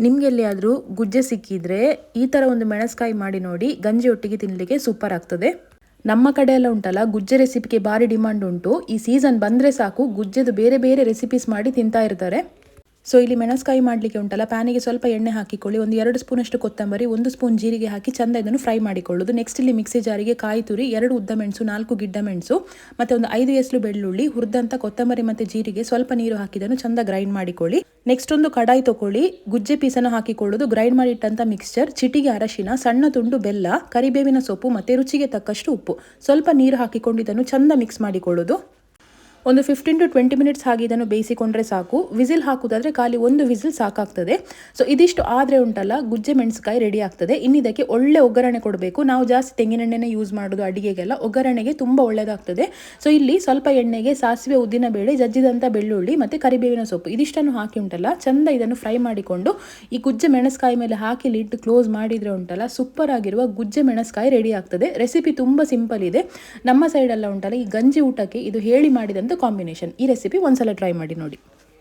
ನಿಮ್ಗೆ ಎಲ್ಲಿಯಾದರೂ ಗುಜ್ಜೆ ಸಿಕ್ಕಿದ್ರೆ ಈ ಥರ ಒಂದು ಮೆಣಸ್ಕಾಯಿ ಮಾಡಿ ನೋಡಿ, ಗಂಜಿ ಒಟ್ಟಿಗೆ ತಿನ್ನಲಿಕ್ಕೆ ಸೂಪರ್ ಆಗ್ತದೆ. ನಮ್ಮ ಕಡೆ ಎಲ್ಲ ಉಂಟಲ್ಲ, ಗುಜ್ಜೆ ರೆಸಿಪಿಗೆ ಭಾರಿ ಡಿಮಾಂಡ್ ಉಂಟು. ಈ ಸೀಸನ್ ಬಂದರೆ ಸಾಕು ಗುಜ್ಜೆದು ಬೇರೆ ಬೇರೆ ರೆಸಿಪೀಸ್ ಮಾಡಿ ತಿಂತಾ ಇರ್ತಾರೆ. ಸೊ ಇಲ್ಲಿ ಮೆಣಸ್ಕಾಯಿ ಮಾಡಲಿಕ್ಕೆ ಉಂಟಲ್ಲ, ಪ್ಯಾನಿಗೆ ಸ್ವಲ್ಪ ಎಣ್ಣೆ ಹಾಕಿಕೊಳ್ಳಿ, ಒಂದು 2 ಸ್ಪೂನಷ್ಟು ಕೊತ್ತಂಬರಿ, 1 ಸ್ಪೂನ್ ಜೀರಿಗೆ ಹಾಕಿ ಚಂದ ಇದನ್ನು ಫ್ರೈ ಮಾಡಿಕೊಳ್ಳೋದು. ನೆಕ್ಸ್ಟ್ ಇಲ್ಲಿ ಮಿಕ್ಸಿ ಜಾರಿಗೆ ಕಾಯಿ ತುರಿ, 2 ಉದ್ದ ಮೆಣಸು, 4 ಗಿಡ್ಡ ಮೆಣಸು ಮತ್ತು ಒಂದು 5 ಎಸ್ಲು ಬೆಳ್ಳುಳ್ಳಿ, ಹುರಿದಂಥ ಕೊತ್ತಂಬರಿ ಮತ್ತು ಜೀರಿಗೆ, ಸ್ವಲ್ಪ ನೀರು ಹಾಕಿದನ್ನು ಚಂದ ಗ್ರೈಂಡ್ ಮಾಡಿಕೊಳ್ಳಿ. ನೆಕ್ಸ್ಟ್ ಒಂದು ಕಡಾಯಿ ತಗೊಳ್ಳಿ, ಗುಜ್ಜೆ ಪೀಸನ್ನು ಹಾಕಿಕೊಳ್ಳೋದು, ಗ್ರೈಂಡ್ ಮಾಡಿಟ್ಟಂಥ ಮಿಕ್ಸ್ಚರ್, ಚಿಟಿಗೆ ಅರಶಿನ, ಸಣ್ಣ ತುಂಡು ಬೆಲ್ಲ, ಕರಿಬೇವಿನ ಸೊಪ್ಪು ಮತ್ತು ರುಚಿಗೆ ತಕ್ಕಷ್ಟು ಉಪ್ಪು, ಸ್ವಲ್ಪ ನೀರು ಹಾಕಿಕೊಂಡು ಇದನ್ನು ಚಂದ ಮಿಕ್ಸ್ ಮಾಡಿಕೊಳ್ಳೋದು. ಒಂದು 15 to 20 ಮಿನಿಟ್ಸ್ ಹಾಗೆ ಇದನ್ನು ಬೇಯಿಸಿಕೊಂಡ್ರೆ ಸಾಕು. ವಿಸಿಲ್ ಹಾಕುವುದಾದರೆ ಖಾಲಿ 1 ವಿಸಿಲ್ ಸಾಕಾಗ್ತದೆ. ಸೊ ಇದಿಷ್ಟು ಆದರೆ ಉಂಟಲ್ಲ, ಗುಜ್ಜೆ ಮೆಣಸ್ಕಾಯಿ ರೆಡಿ ಆಗ್ತದೆ. ಇನ್ನಿದಕ್ಕೆ ಒಳ್ಳೆ ಒಗ್ಗರಣೆ ಕೊಡಬೇಕು. ನಾವು ಜಾಸ್ತಿ ತೆಂಗಿನೆಣ್ಣೆನೇ ಯೂಸ್ ಮಾಡೋದು ಅಡಿಗೆಗೆಲ್ಲ, ಒಗ್ಗರಣೆಗೆ ತುಂಬ ಒಳ್ಳೆಯದಾಗ್ತದೆ. ಸೊ ಇಲ್ಲಿ ಸ್ವಲ್ಪ ಎಣ್ಣೆಗೆ ಸಾಸಿವೆ, ಉದ್ದಿನಬೇಳೆ, ಜಜ್ಜಿದಂಥ ಬೆಳ್ಳುಳ್ಳಿ ಮತ್ತು ಕರಿಬೇವಿನ ಸೊಪ್ಪು ಇದಿಷ್ಟನ್ನು ಹಾಕಿ ಉಂಟಲ್ಲ, ಚಂದ ಇದನ್ನು ಫ್ರೈ ಮಾಡಿಕೊಂಡು ಈ ಗುಜ್ಜೆ ಮೆಣಸ್ಕಾಯಿ ಮೇಲೆ ಹಾಕಿ ಲಿಡ್ ಕ್ಲೋಸ್ ಮಾಡಿದರೆ ಉಂಟಲ್ಲ, ಸೂಪರ್ ಆಗಿರುವ ಗುಜ್ಜೆ ಮೆಣಸ್ಕಾಯಿ ರೆಡಿ ಆಗ್ತದೆ. ರೆಸಿಪಿ ತುಂಬ ಸಿಂಪಲ್ ಇದೆ. ನಮ್ಮ ಸೈಡೆಲ್ಲ ಉಂಟಲ್ಲ, ಈ ಗಂಜಿ ಊಟಕ್ಕೆ ಇದು ಹೇಳಿ ಮಾಡಿದಂಥ ಕಾಂಬಿನೇಷನ್. ಈ ರೆಸಿಪಿ ಒಂದ್ಸಲ ಟ್ರೈ ಮಾಡಿ ನೋಡಿ.